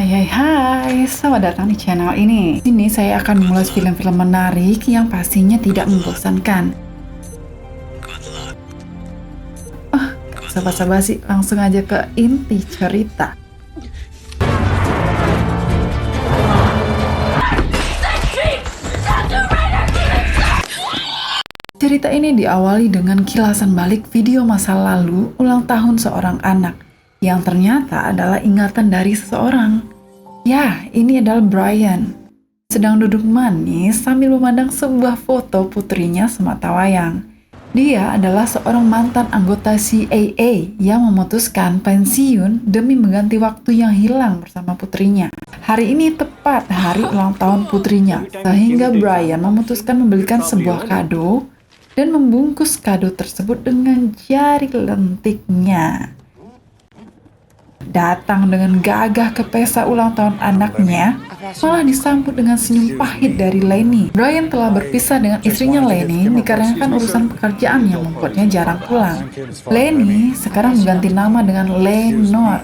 Hai, selamat datang di channel ini. Ini saya akan mengulas film-film menarik yang pastinya tidak membosankan. Gak usah basa-basi, langsung aja ke inti cerita. Cerita ini diawali dengan kilasan balik video masa lalu ulang tahun seorang anak, yang ternyata adalah ingatan dari seseorang. Ya, ini adalah Brian. Sedang duduk manis sambil memandang sebuah foto putrinya sematawayang. Dia adalah seorang mantan anggota CIA yang memutuskan pensiun demi mengganti waktu yang hilang bersama putrinya. Hari ini tepat hari ulang tahun putrinya, sehingga Brian memutuskan membelikan sebuah kado dan membungkus kado tersebut dengan jari lentiknya. Datang dengan gagah ke pesta ulang tahun anaknya, malah disambut dengan senyum pahit dari Lenny. Brian telah berpisah dengan istrinya Lenny dikarenakan urusan pekerjaan yang membuatnya jarang pulang. Lenny sekarang mengganti nama dengan Lenore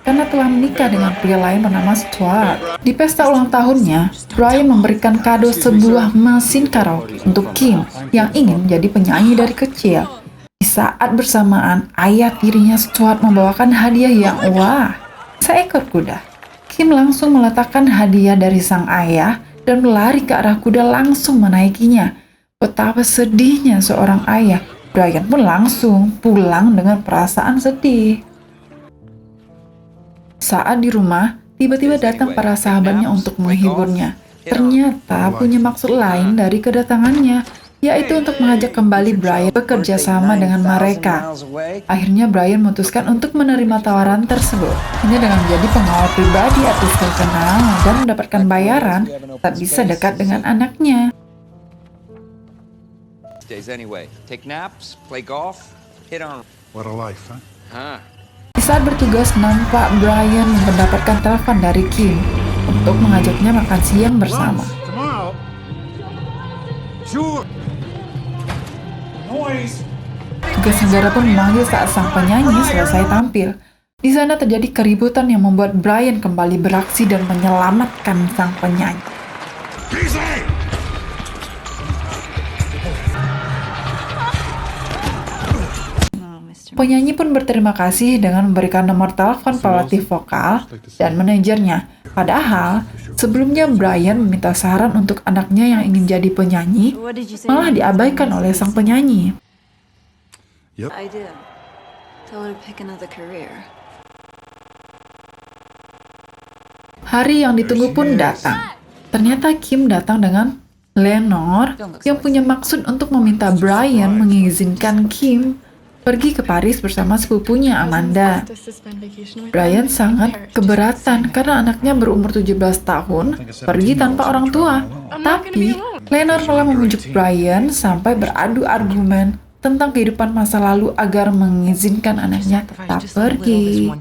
karena telah menikah dengan pria lain bernama Stuart. Di pesta ulang tahunnya, Brian memberikan kado sebuah mesin karaoke untuk Kim yang ingin menjadi penyanyi dari kecil. Di saat bersamaan, ayah tirinya Stuart membawakan hadiah yang seekor kuda. Kim langsung meletakkan hadiah dari sang ayah dan berlari ke arah kuda langsung menaikinya. Betapa sedihnya seorang ayah. Brian pun langsung pulang dengan perasaan sedih. Saat di rumah, tiba-tiba datang para sahabatnya untuk menghiburnya. Ternyata punya maksud lain dari kedatangannya, yaitu untuk mengajak kembali Brian bekerja sama dengan mereka. Akhirnya Brian memutuskan untuk menerima tawaran tersebut. Hanya dengan menjadi pengawal pribadi artis terkenal dan mendapatkan bayaran, tak bisa dekat dengan anaknya. Di saat bertugas, nampak Brian mendapatkan telepon dari Kim untuk mengajaknya makan siang bersama. Tugas negara pun memanggil saat sang penyanyi selesai tampil. Di sana terjadi keributan yang membuat Brian kembali beraksi dan menyelamatkan sang penyanyi. Penyanyi pun berterima kasih dengan memberikan nomor telepon pelatih vokal dan manajernya. Padahal, sebelumnya Brian meminta saran untuk anaknya yang ingin jadi penyanyi, malah diabaikan oleh sang penyanyi. Hari yang ditunggu pun datang. Ternyata Kim datang dengan Lenore yang punya maksud untuk meminta Brian mengizinkan Kim pergi ke Paris bersama sepupunya Amanda. Brian sangat keberatan karena anaknya berumur 17 tahun pergi tanpa orang tua. Tapi Lenore malah membujuk Brian sampai beradu argumen tentang kehidupan masa lalu agar mengizinkan anaknya tetap pergi.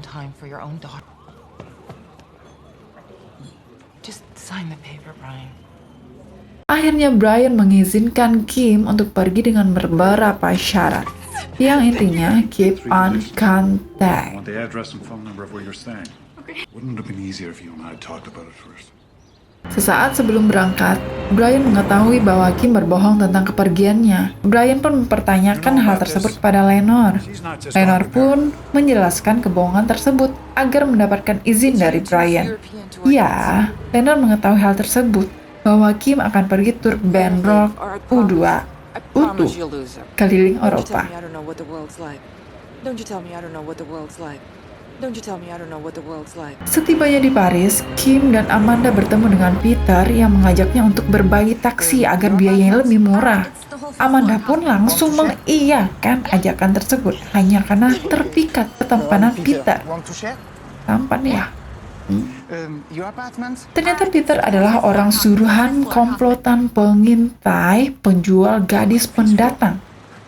Akhirnya Brian mengizinkan Kim untuk pergi dengan beberapa syarat, yang intinya keep on contact. Sesaat sebelum berangkat, Brian mengetahui bahwa Kim berbohong tentang kepergiannya. Brian pun mempertanyakan hal tersebut kepada Lenore. Lenore pun menjelaskan kebohongan tersebut agar mendapatkan izin dari Brian. Ya, Lenore mengetahui hal tersebut, bahwa Kim akan pergi tur band rock U2 keliling Eropa. Setibanya di Paris, Kim dan Amanda bertemu dengan Peter yang mengajaknya untuk berbagi taksi agar biayanya lebih murah. Amanda pun langsung mengiyakan ajakan tersebut hanya karena terpikat ketampanan Peter. Tampan ya? Ternyata Peter adalah orang suruhan komplotan pengintai penjual gadis pendatang.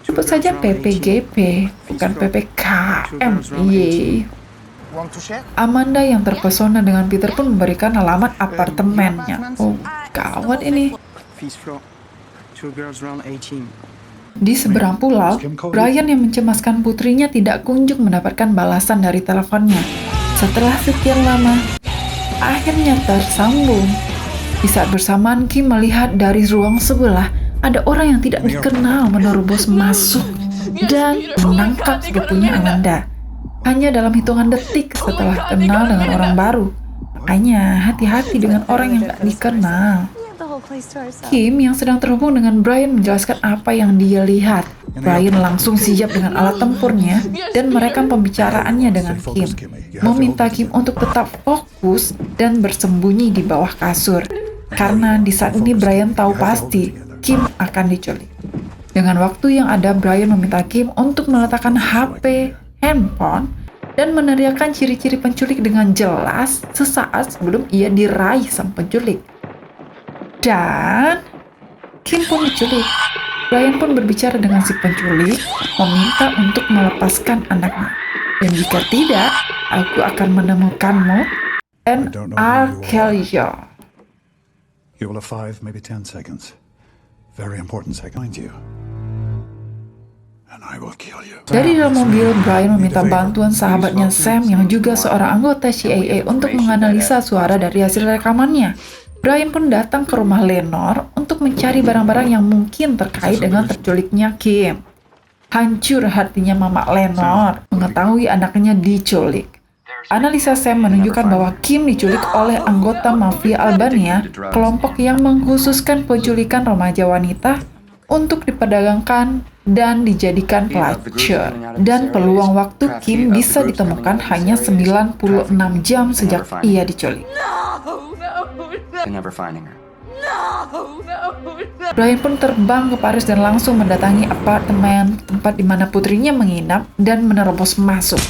Sebut saja PPGP, bukan PPKM. Amanda yang terpesona dengan Peter pun memberikan alamat apartemennya. Oh, gawat ini. Di seberang pulau, Brian yang mencemaskan putrinya tidak kunjung mendapatkan balasan dari teleponnya. Setelah sekian lama, akhirnya tersambung. Di saat bersamaan Kim melihat dari ruang sebelah ada orang yang tidak dikenal menerobos masuk dan menangkap sepupunya Amanda. Hanya dalam hitungan detik setelah kenal dengan orang baru. Makanya hati-hati dengan orang yang tak dikenal. Kim yang sedang terhubung dengan Brian menjelaskan apa yang dia lihat. Brian langsung sigap dengan alat tempurnya dan merekam pembicaraannya dengan Kim. Meminta Kim untuk tetap fokus dan bersembunyi di bawah kasur. Karena di saat ini Brian tahu pasti Kim akan diculik. Dengan waktu yang ada, Brian meminta Kim untuk meletakkan HP, handphone, dan meneriakkan ciri-ciri penculik dengan jelas sesaat sebelum ia diraih sang penculik. Dan Kim pun diculik. Brian pun berbicara dengan si penculik, meminta untuk melepaskan anaknya. Dan jika tidak, aku akan menemukanmu and I'll kill you. You will have 5, maybe 10 seconds. Very important second. Find you. And I will kill you. Dari dalam mobil, Brian meminta bantuan sahabatnya Sam yang juga seorang anggota CIA untuk menganalisa suara dari hasil rekamannya. Brian pun datang ke rumah Lenore untuk mencari barang-barang yang mungkin terkait dengan terculiknya Kim. Hancur hatinya Mama Lenore mengetahui anaknya diculik. Analisa Sam menunjukkan bahwa Kim diculik oleh anggota mafia Albania, kelompok yang mengkhususkan penculikan remaja wanita untuk diperdagangkan dan dijadikan pelacur. Dan peluang waktu Kim bisa ditemukan hanya 96 jam sejak ia diculik. Brian pun terbang ke Paris dan langsung mendatangi apartemen tempat di mana putrinya menginap dan menerobos masuk.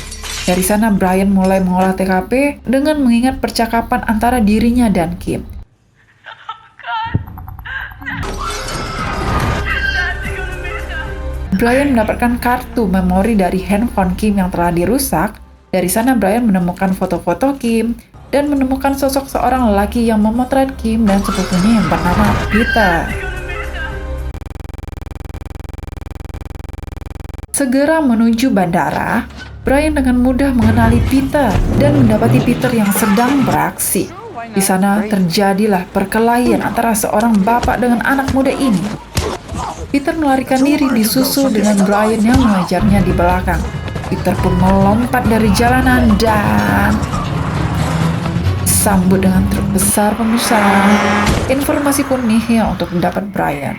Dari sana Brian mulai mengolah TKP dengan mengingat percakapan antara dirinya dan Kim. Brian mendapatkan kartu memori dari handphone Kim yang telah dirusak. Dari sana Brian menemukan foto-foto Kim dan menemukan sosok seorang lelaki yang memotret Kim dan sepupunya yang bernama Peter. Segera menuju bandara, Brian dengan mudah mengenali Peter dan mendapati Peter yang sedang beraksi. Di sana terjadilah perkelahian antara seorang bapak dengan anak muda ini. Peter melarikan diri disusul dengan Brian yang mengejarnya di belakang. Peter pun melompat dari jalanan dan sambut dengan truk besar pemirsa. Informasi pun nihil untuk mendapat Brian.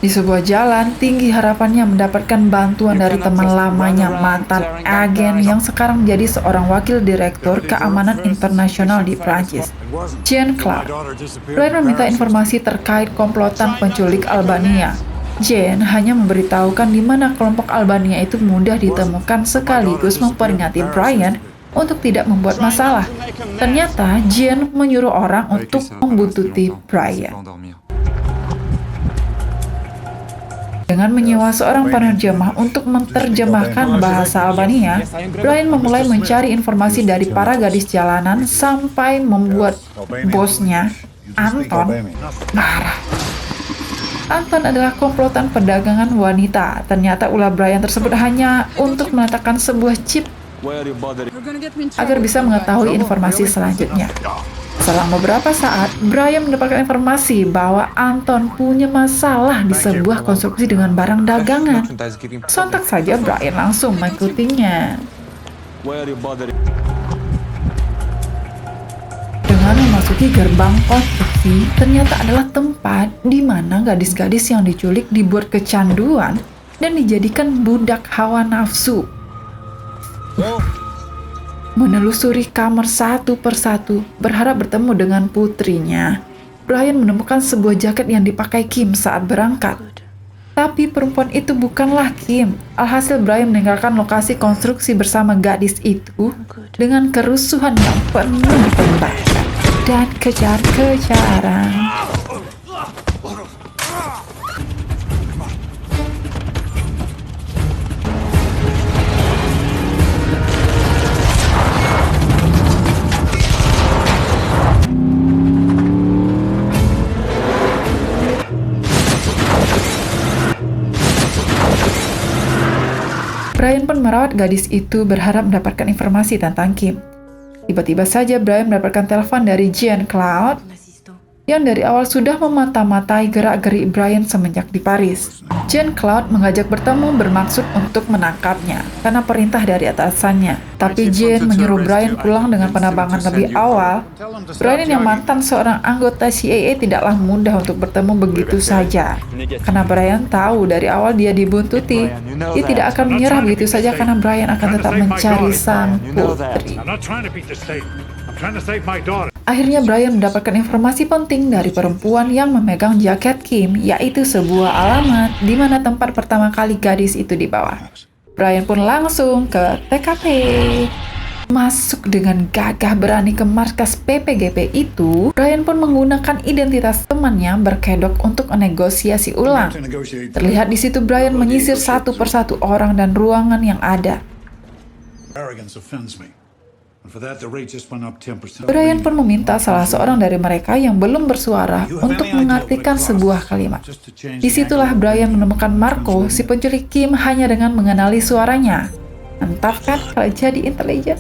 Di sebuah jalan, tinggi harapannya mendapatkan bantuan dari teman lamanya, mantan agen yang sekarang menjadi seorang wakil direktur keamanan internasional di Prancis, Jean-Claude. Brian meminta informasi terkait komplotan penculik Albania. Jean hanya memberitahukan di mana kelompok Albania itu mudah ditemukan sekaligus memperingati Brian untuk tidak membuat masalah. Ternyata Jean menyuruh orang untuk membuntuti Brian. Dengan menyewa seorang penerjemah untuk menerjemahkan bahasa Albania, Brian memulai mencari informasi dari para gadis jalanan sampai membuat bosnya, Anton, marah. Anton adalah komplotan perdagangan wanita. Ternyata ulah Brian tersebut hanya untuk meletakkan sebuah chip agar bisa mengetahui informasi selanjutnya. Selang beberapa saat, Brian mendapatkan informasi bahwa Anton punya masalah di sebuah konstruksi dengan barang dagangan. Sontak saja Brian langsung mengikutinya. Dengan memasuki gerbang konstruksi, ternyata adalah tempat di mana gadis-gadis yang diculik dibuat kecanduan dan dijadikan budak hawa nafsu. Menelusuri kamar satu persatu, berharap bertemu dengan putrinya. Brian menemukan sebuah jaket yang dipakai Kim saat berangkat. Tapi perempuan itu bukanlah Kim. Alhasil Brian meninggalkan lokasi konstruksi bersama gadis itu dengan kerusuhan yang penuh pembakaran dan kejar-kejaran. Brian pun merawat gadis itu berharap mendapatkan informasi tentang Kim. Tiba-tiba saja Brian mendapatkan telepon dari Jean-Claude yang dari awal sudah memata-matai gerak-gerik Brian semenjak di Paris. Jean-Claude mengajak bertemu bermaksud untuk menangkapnya karena perintah dari atasannya. Tapi Jean menyuruh Brian pulang dengan penerbangan lebih awal. Brian yang mantan seorang anggota CIA tidaklah mudah untuk bertemu begitu saja. Karena Brian tahu dari awal dia dibuntuti, dia tidak akan menyerah begitu saja karena Brian akan tetap mencari sang putri. Akhirnya Brian mendapatkan informasi penting dari perempuan yang memegang jaket Kim, yaitu sebuah alamat di mana tempat pertama kali gadis itu dibawa. Brian pun langsung ke TKP. Masuk dengan gagah berani ke markas PPGP itu, Brian pun menggunakan identitas temannya berkedok untuk negosiasi ulang. Terlihat di situ Brian menyisir satu persatu orang dan ruangan yang ada. Brian pun meminta salah seorang dari mereka yang belum bersuara untuk mengartikan sebuah kalimat. Disitulah Brian menemukan Marco, si penculik Kim, hanya dengan mengenali suaranya. Mantap kan kalau jadi intelijen?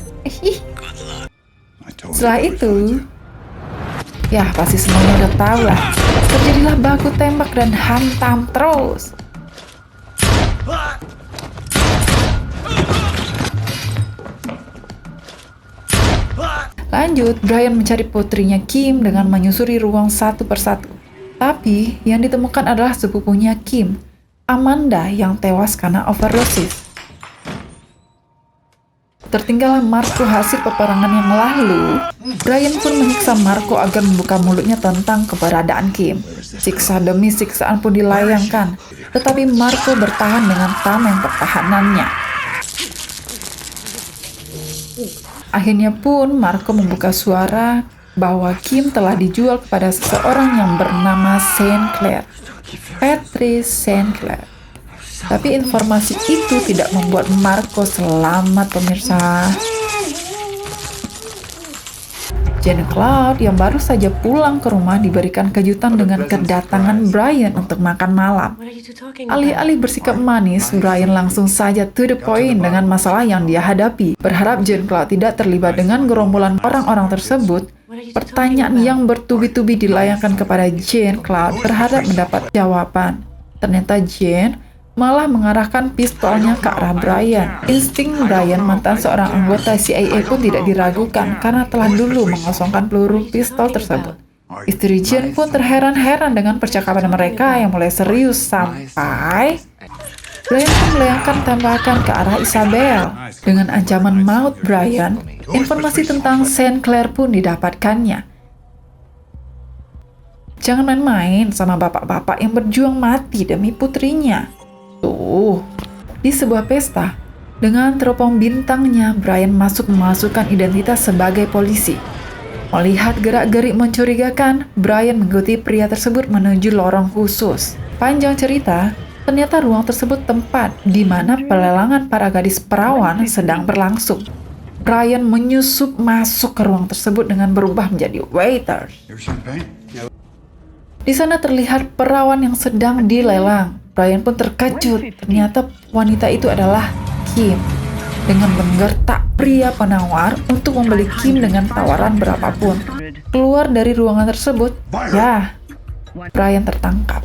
Setelah itu, ya pasti semuanya udah tahu lah. Terjadilah baku tembak dan hantam terus. Lanjut, Brian mencari putrinya Kim dengan menyusuri ruang satu persatu. Tapi, yang ditemukan adalah sepupunya Kim, Amanda, yang tewas karena overdosis. Tertinggallah Marco hasil peperangan yang lalu. Brian pun menyiksa Marco agar membuka mulutnya tentang keberadaan Kim. Siksa demi siksaan pun dilayangkan, tetapi Marco bertahan dengan tameng pertahanannya. Akhirnya pun Marco membuka suara bahwa Kim telah dijual kepada seseorang yang bernama Sinclair, Patrice Sinclair. Tapi informasi itu tidak membuat Marco selamat, pemirsa. Jean-Claude yang baru saja pulang ke rumah diberikan kejutan dengan kedatangan Brian untuk makan malam. Alih-alih bersikap manis, Brian langsung saja to the point dengan masalah yang dia hadapi. Berharap Jean-Claude tidak terlibat dengan gerombolan orang-orang tersebut, pertanyaan yang bertubi-tubi dilayangkan kepada Jean-Claude berharap mendapat jawaban. Ternyata Jean malah mengarahkan pistolnya ke arah Brian. Insting Brian, mantan seorang anggota CIA, pun tidak diragukan karena telah dulu mengosongkan peluru pistol tersebut. Istri Jean pun terheran-heran dengan percakapan mereka yang mulai serius sampai Brian pun melayangkan tembakan ke arah Isabel. Dengan ancaman maut Brian, informasi tentang Sinclair pun didapatkannya. Jangan main-main sama bapak-bapak yang berjuang mati demi putrinya. Tuh, di sebuah pesta, dengan teropong bintangnya, Brian memasukkan identitas sebagai polisi. Melihat gerak-gerik mencurigakan, Brian mengikuti pria tersebut menuju lorong khusus. Panjang cerita, ternyata ruang tersebut tempat di mana pelelangan para gadis perawan sedang berlangsung. Brian menyusup masuk ke ruang tersebut dengan berubah menjadi waiter. Di sana terlihat perawan yang sedang dilelang. Brian pun terkejut, ternyata wanita itu adalah Kim. Dengan menggertak pria penawar untuk membeli Kim dengan tawaran berapapun. Keluar dari ruangan tersebut, ya, Brian tertangkap.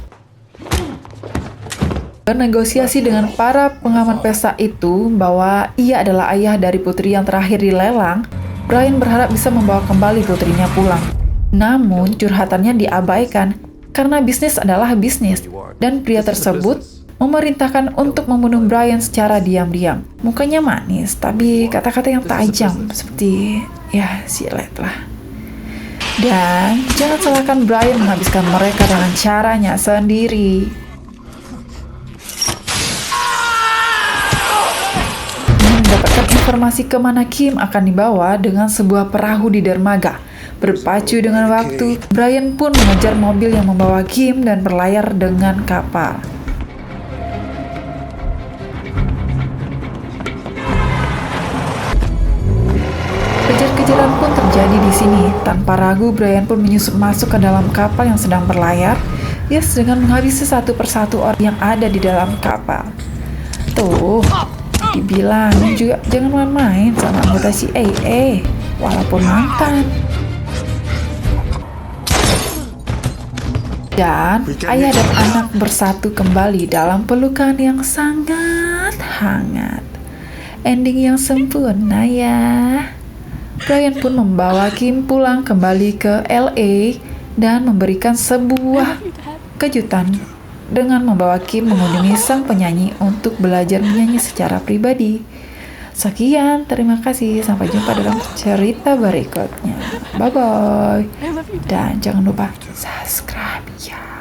Bernegosiasi dengan para pengaman pesta itu bahwa ia adalah ayah dari putri yang terakhir dilelang, Brian berharap bisa membawa kembali putrinya pulang. Namun, curhatannya diabaikan karena bisnis adalah bisnis, dan pria tersebut memerintahkan untuk membunuh Brian secara diam-diam. Mukanya manis, tapi kata-kata yang tajam, seperti, ya, silet lah. Dan jangan salahkan Brian menghabiskan mereka dengan caranya sendiri. Mendapatkan informasi kemana Kim akan dibawa dengan sebuah perahu di dermaga. Berpacu dengan waktu, Brian pun mengejar mobil yang membawa Kim dan berlayar dengan kapal. Kejar-kejaran pun terjadi di sini. Tanpa ragu, Brian pun menyusup masuk ke dalam kapal yang sedang berlayar. Ia dengan menghabisi satu persatu orang yang ada di dalam kapal. Tuh, dibilangin juga jangan main-main sama anggota CIA, walaupun mantan. Dan ayah dan anak bersatu kembali dalam pelukan yang sangat hangat. Ending yang sempurna ya. Brian pun membawa Kim pulang kembali ke LA dan memberikan sebuah kejutan dengan membawa Kim mengunjungi sang penyanyi untuk belajar menyanyi secara pribadi. Sekian, terima kasih. Sampai jumpa dalam cerita berikutnya. Bye-bye. Dan jangan lupa subscribe ya.